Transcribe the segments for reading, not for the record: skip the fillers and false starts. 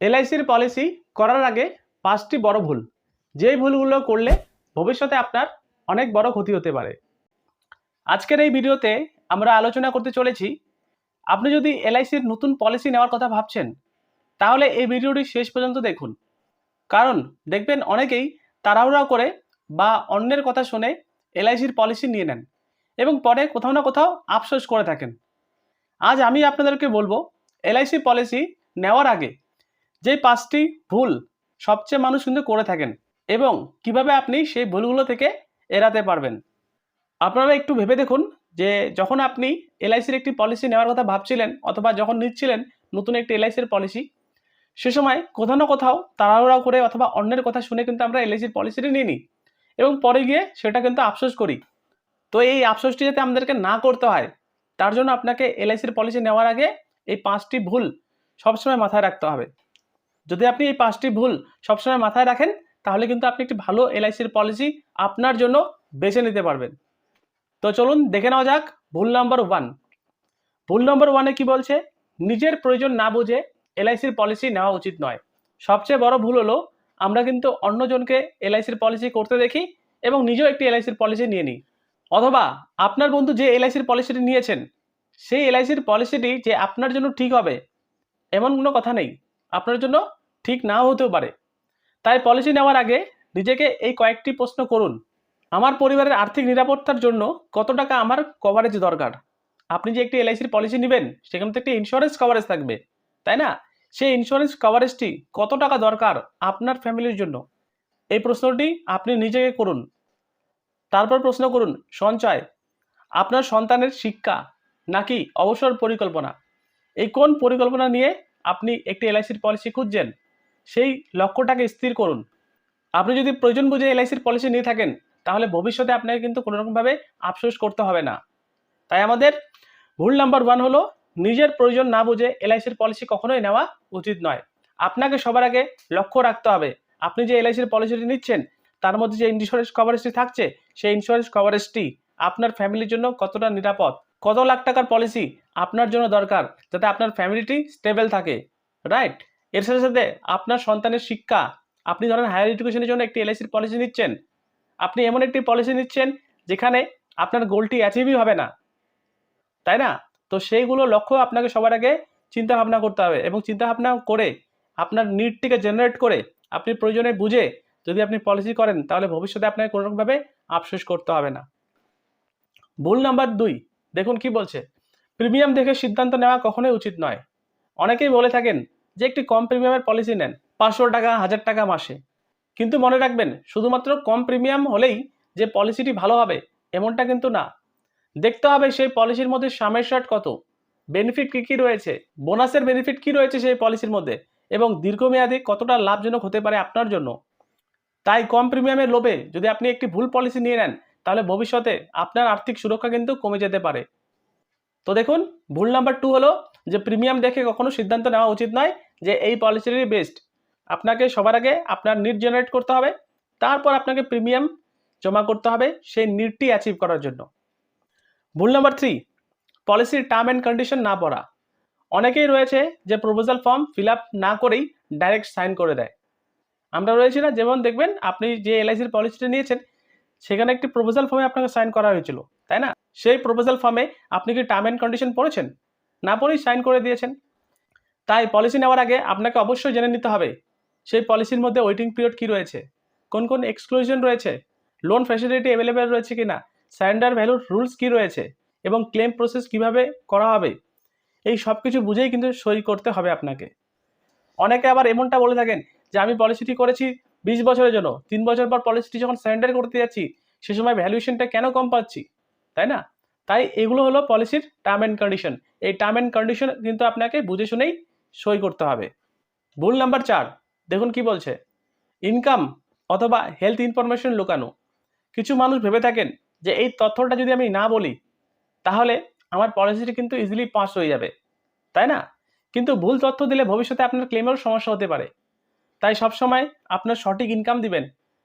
এলআইসির policy করার আগে 5টি বড় ভুল, যেই ভুলগুলো করলে ভবিষ্যতে আপনার অনেক বড় ক্ষতি হতে পারে। আজকের এই ভিডিওতে আমরা আলোচনা করতে চলেছি, আপনি যদি এলআইসির নতুন পলিসি নেওয়ার কথা ভাবছেন, তাহলে এই ভিডিওটি শেষ পর্যন্ত দেখুন। কারণ দেখবেন অনেকেই তাড়াহুড়া করে বা অন্যের কথা শুনে এলআইসির পলিসি নিয়ে নেন এবং পরে কোথাও না কোথাও আফসোস করে থাকেন। আজ আমি আপনাদেরকে বলবো, এলআইসি পলিসি নেওয়ার আগে যে 5টি ভুল সবচেয়ে মানুষ কিন্তু করে থাকেন এবং কিভাবে আপনি সেই ভুলগুলো থেকে এড়াতে পারবেন। আপনারা একটু ভেবে দেখুন যে যখন আপনি এলআইসির একটি পলিসি নেওয়ার কথা ভাবছিলেন অথবা যখন নিচ্ছিলেন নতুন একটি এলআইসির পলিসি, সে সময় কোথাও না কোথাও তাড়াহুড়া করে অথবা অন্যের কথা শুনে কিন্তু আমরা এলআইসির পলিসিটি নিয়ে নিই এবং পরে গিয়ে সেটা কিন্তু আফসোস করি। তো এই আফসোসটি যাতে আমাদেরকে না করতে হয়, তার জন্য আপনাকে এলআইসির পলিসি নেওয়ার আগে এই 5টি ভুল সবসময় মাথায় রাখতে হবে। যদি আপনি এই 5টি ভুল সবসময় মাথায় রাখেন, তাহলে কিন্তু আপনি একটি ভালো এলআইসির পলিসি আপনার জন্য বেছে নিতে পারবেন। তো চলুন দেখে নেওয়া যাক ভুল নাম্বার 1। ভুল নাম্বার 1-এ কি বলছে? নিজের প্রয়োজন না বুঝে এলআইসির পলিসি নেওয়া উচিত নয়। সবচেয়ে বড় ভুল হলো আমরা কিন্তু অন্যজনকে এলআইসির পলিসি করতে দেখি এবং নিজেও একটি এলআইসির পলিসি নিয়ে নিই। অথবা আপনার বন্ধু যে এলআইসির পলিসিটি নিয়েছেন, সেই এলআইসির পলিসিটি যে আপনার জন্য ঠিক হবে এমন কোনো কথা নেই, আপনার জন্য ঠিক নাও হতেও পারে। তাই পলিসি নেওয়ার আগে নিজেকে এই কয়েকটি প্রশ্ন করুন। আমার পরিবারের আর্থিক নিরাপত্তার জন্য কত টাকা আমার কভারেজ দরকার? আপনি যে একটি এলআইসির পলিসি নেবেন, সেখানে তো একটি ইন্স্যুরেন্স কভারেজ থাকবে, তাই না? সেই ইন্স্যুরেন্স কভারেজটি কত টাকা দরকার আপনার ফ্যামিলির জন্য? এই প্রশ্নটি আপনি নিজেকে করুন। তারপর প্রশ্ন করুন, সঞ্চয় আপনার সন্তানের শিক্ষা নাকি অবসর পরিকল্পনা, এই কোন পরিকল্পনা নিয়ে আপনি একটি এলআইসির পলিসি খুঁজছেন, সেই লক্ষ্যটাকে স্থির করুন। আপনি যদি প্রয়োজন বুঝে এলআইসির পলিসি নিয়ে থাকেন, তাহলে ভবিষ্যতে আপনাকে কিন্তু কোনো রকমভাবে আফসোস করতে হবে না। তাই আমাদের ভুল নাম্বার 1 হলো, নিজের প্রয়োজন না বুঝে এলআইসির পলিসি কখনোই নেওয়া উচিত নয়। আপনাকে সবার আগে লক্ষ্য রাখতে হবে, আপনি যে এলআইসির পলিসিটি নিচ্ছেন, তার মধ্যে যে ইন্স্যুরেন্স কভারেজটি থাকছে, সেই ইন্স্যুরেন্স কভারেজটি আপনার ফ্যামিলির জন্য কতটা নিরাপদ, কত লাখ টাকার পলিসি আপনার জন্য দরকার, যাতে আপনার ফ্যামিলিটি স্টেবল থাকে, রাইট? এর সাথে সাথে আপনার সন্তানের শিক্ষা, আপনি ধরেন হায়ার এডুকেশনের জন্য একটি এলআইসির পলিসি নিচ্ছেন, আপনি এমন একটি পলিসি নিচ্ছেন যেখানে আপনার গোলটি অ্যাচিভই হবে না, তাই না? তো সেইগুলো লক্ষ্য আপনাকে সবার আগে চিন্তা ভাবনা করতে হবে এবং চিন্তা ভাবনা করে আপনার নিডটিকে জেনারেট করে আপনি প্রয়োজনে বুঝে যদি আপনি পলিসি করেন, তাহলে ভবিষ্যতে আপনাকে কোনো রকমভাবে আফসোস করতে হবে না। ভুল নাম্বার 2, দেখুন কি বলছে, প্রিমিয়াম দেখে সিদ্ধান্ত নেওয়া কখনোই উচিত নয়। অনেকেই বলে থাকেন যে একটি কম প্রিমিয়ামের পলিসি নেন, 500 টাকা 1000 টাকা মাসে। কিন্তু মনে রাখবেন, শুধুমাত্র কম প্রিমিয়াম হলেই যে পলিসিটি ভালো হবে এমনটা কিন্তু না। দেখতে হবে সেই পলিসির মধ্যে সামের শার্ট কত, বেনিফিট কি কি রয়েছে, বোনাসের বেনিফিট কি রয়েছে সেই পলিসির মধ্যে, এবং দীর্ঘমেয়াদী কতটা লাভজনক হতে পারে আপনার জন্য। তাই কম প্রিমিয়ামের লোভে যদি আপনি একটি ভুল পলিসি নিয়ে নেন, তাহলে ভবিষ্যতে আপনার আর্থিক সুরক্ষা কিন্তু কমে যেতে পারে। তো দেখুন, ভুল নাম্বার 2 হলো যে প্রিমিয়াম দেখে কখনো সিদ্ধান্ত নেওয়া উচিত নয় যে এই পলিসিটি বেস্ট। আপনাকে সবার আগে আপনার নিড জেনারেট করতে হবে, তারপর আপনাকে প্রিমিয়াম জমা করতে হবে সেই নিডটি অ্যাচিভ করার জন্য। ভুল নাম্বার 3, পলিসির টার্ম অ্যান্ড কন্ডিশন না পড়া। অনেকেই রয়েছে যে প্রপোজাল ফর্ম ফিল আপ না করেই ডাইরেক্ট সাইন করে দেয়। আমরা রয়েছি না, যেমন দেখবেন আপনি যে এলআইসির পলিসিটা নিয়েছেন, সেখানে একটি প্রপোজাল ফর্মে আপনাকে সাইন করা হয়েছিল, তাই না? সেই প্রপোজাল ফর্মে আপনি কি টার্ম অ্যান্ড কন্ডিশন পড়েছেন? না পড়েই সাইন করে দিয়েছেন। তাই পলিসি নেওয়ার আগে আপনাকে অবশ্যই জেনে নিতে হবে সেই পলিসির মধ্যে ওয়েটিং পিরিয়ড কি রয়েছে, কোন কোন এক্সক্লুশন রয়েছে, লোন ফ্যাসিলিটি অ্যাভেলেবেল রয়েছে কিনা, সারেন্ডার ভ্যালুর রুলস কি রয়েছে এবং ক্লেম প্রসেস কিভাবে করা হবে, এই সব কিছু বুঝেই কিন্তু সই করতে হবে আপনাকে। অনেকে আবার এমনটা বলে থাকেন যে আমি পলিসিটি করেছি 20 বছরের জন্য, 3 বছর পর পলিসিটি যখন সারেন্ডার করতে যাচ্ছি, সে সময় ভ্যালুয়েশনটা কেন কম পাচ্ছি, তাই না? তাই এগুলো হলো পলিসির টার্ম অ্যান্ড কন্ডিশন। এই টার্ম অ্যান্ড কন্ডিশন কিন্তু আপনাকে বুঝে শুনেই সই করতে হবে। ভুল নাম্বার 4, দেখুন কি বলছে, ইনকাম অথবা হেলথ ইনফরমেশন লুকানো। কিছু মানুষ ভেবে থাকেন যে এই তথ্যটা যদি আমি না বলি, তাহলে আমার পলিসিটি কিন্তু ইজিলি পাস হয়ে যাবে, তাই না? কিন্তু ভুল তথ্য দিলে ভবিষ্যতে আপনার ক্লেমেরও সমস্যা হতে পারে। তাই সবসময় আপনার সঠিক ইনকাম দিবেন,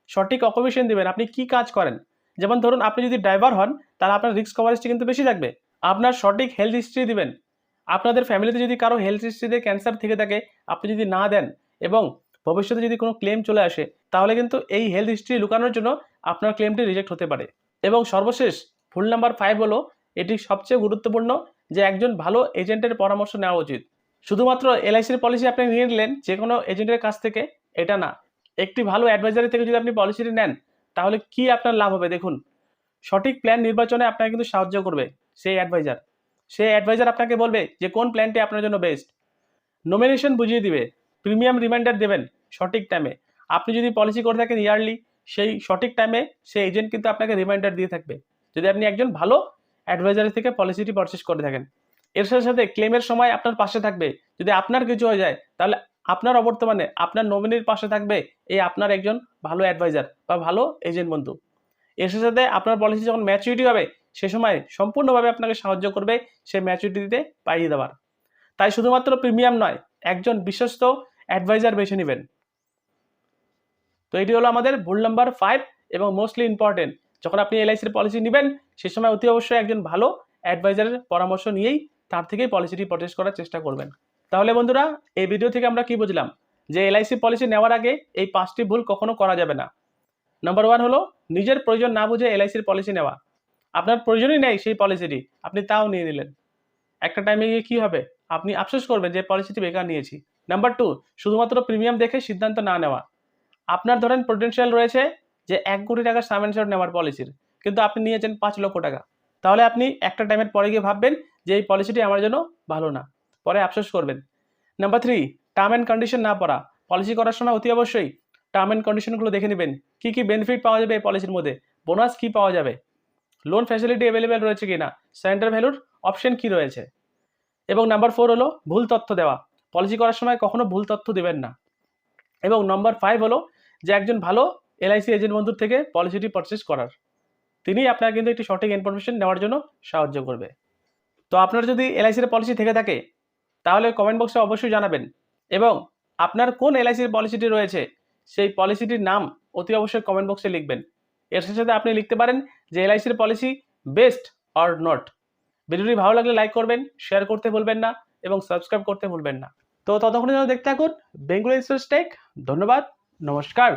সঠিক অকুপেশন দিবেন, আপনি কি কাজ করেন। যেমন ধরুন আপনি যদি ড্রাইভার হন, তাহলে আপনার রিস্ক কভারেজটি কিন্তু বেশি থাকবে। আপনার সঠিক হেলথ হিস্ট্রি দিবেন। আপনাদের ফ্যামিলিতে যদি কারো হেলথ হিস্ট্রিতে ক্যান্সার থেকে থাকে, আপনি যদি না দেন, এবং ভবিষ্যতে যদি কোনো ক্লেম চলে আসে তাহলে কিন্তু এই হেলথ হিস্ট্রি লুকানোর জন্য আপনার ক্লেমটি রিজেক্ট হতে পারে। এবং সর্বশেষ ভুল নাম্বার 5 হলো, এটি সবচেয়ে গুরুত্বপূর্ণ, যে একজন ভালো এজেন্টের পরামর্শ নেওয়া উচিত। শুধুমাত্র এলআইসির পলিসি আপনি নিয়ে নিলেন যে কোনো এজেন্টের কাছ থেকে, এটা না। একটি ভালো অ্যাডভাইজারের থেকে যদি আপনি পলিসিটি নেন তাহলে কি আপনার লাভ হবে দেখুন। সঠিক প্ল্যান নির্বাচনে আপনাকে কিন্তু সাহায্য করবে সেই অ্যাডভাইজার আপনাকে বলবে যে কোন প্ল্যানটি আপনার জন্য বেস্ট। নমিনেশন বুঝিয়ে দিবে, প্রিমিয়াম রিমাইন্ডার দেবেন সঠিক টাইমে। আপনি যদি পলিসি করে থাকেন ইয়ারলি, সেই সঠিক টাইমে সেই এজেন্ট কিন্তু আপনাকে রিমাইন্ডার দিয়ে থাকবে, যদি আপনি একজন ভালো অ্যাডভাইজারের থেকে পলিসিটি পারচেস করে থাকেন। এর সাথে সাথে ক্লেমের সময় আপনার পাশে থাকবে। যদি আপনার কিছু হয়ে যায় তাহলে আপনার অবর্তমানে আপনার নমিনির পাশে থাকবে এই আপনার একজন ভালো অ্যাডভাইজার বা ভালো এজেন্ট বন্ধু। এর সাথে সাথে আপনার পলিসি যখন ম্যাচুরিটি হবে সে সময় সম্পূর্ণভাবে আপনাকে সাহায্য করবে সেই ম্যাচুরিটি দিতে পাইয়ে দেওয়ার। তাই শুধুমাত্র প্রিমিয়াম নয়, একজন বিশ্বস্ত অ্যাডভাইজার বেছে নেবেন। তো এটি হলো আমাদের ভুল নাম্বার 5 এবং মোস্টলি ইম্পর্টেন্ট। যখন আপনি এলআইসির পলিসি নেবেন সে সময় অতি অবশ্যই একজন ভালো অ্যাডভাইজারের পরামর্শ নিয়েই তার থেকেই পলিসিটি পারচেজ করার চেষ্টা করবেন। তাহলে বন্ধুরা, এই ভিডিও থেকে আমরা কি বুঝলাম, যে এলআইসি পলিসি নেওয়ার আগে এই 5টি ভুল কখনো করা যাবে না। নাম্বার 1 হলো নিজের প্রয়োজন না বুঝে এলআইসির পলিসি নেওয়া। আপনার প্রয়োজনই নেই সেই পলিসিটি, আপনি তাও নিয়ে নিলেন। একটা টাইমে গিয়ে কি হবে, আপনি আফসোস করবেন যে পলিসিটি বেকার নিয়েছি। নাম্বার 2, শুধুমাত্র প্রিমিয়াম দেখে সিদ্ধান্ত না নেওয়া। আপনার ধরেন পোটেনশিয়াল রয়েছে যে 1 কোটি টাকার সাম ইনস্যুরেন্স নেওয়ার পলিসির, কিন্তু আপনি নিয়েছেন 5 লক্ষ টাকা। তাহলে আপনি একটা টাইমের পরে গিয়ে ভাববেন যে এই পলিসিটি আমার জন্য ভালো না, পরে আফসোস করবেন। নাম্বার 3, টার্ম অ্যান্ড কন্ডিশন না পড়া। পলিসি করার সময় অতি অবশ্যই টার্ম অ্যান্ড কন্ডিশনগুলো দেখে নেবেন, কি কি বেনিফিট পাওয়া যাবে এই পলিসির মধ্যে, বোনাস কি পাওয়া যাবে, লোন ফ্যাসিলিটি অ্যাভেলেবেল রয়েছে কিনা, সারেন্ডার ভ্যালুর অপশন কি রয়েছে। এবং নাম্বার 4 হলো ভুল তথ্য দেওয়া। পলিসি করার সময় কখনো ভুল তথ্য দেবেন না। এবং নাম্বার 5 হলো যে একজন ভালো এলআইসি এজেন্ট বন্ধুর থেকে পলিসিটি পারচেস করার, তিনি আপনার কিন্তু একটি সঠিক ইনফরমেশন নেওয়ার জন্য সাহায্য করবে। তো আপনার যদি এলআইসির পলিসি থেকে থাকে তাহলে কমেন্ট বক্সে অবশ্যই জানাবেন, এবং আপনার কোন এলআইসির পলিসিটি রয়েছে সেই পলিসিটির নাম অতি অবশ্যই কমেন্ট বক্সে লিখবেন। এর সাথে আপনি লিখতে পারেন যে এলআইসির পলিসি বেস্ট অর নট। ভিডিওটি ভালো লাগলে লাইক করবেন, শেয়ার করতে ভুলবেন না এবং সাবস্ক্রাইব করতে ভুলবেন না। তো ততক্ষণের জন্য দেখতে থাকুন বেঙ্গলি ইন্স্যুরেন্স টেক। ধন্যবাদ, নমস্কার।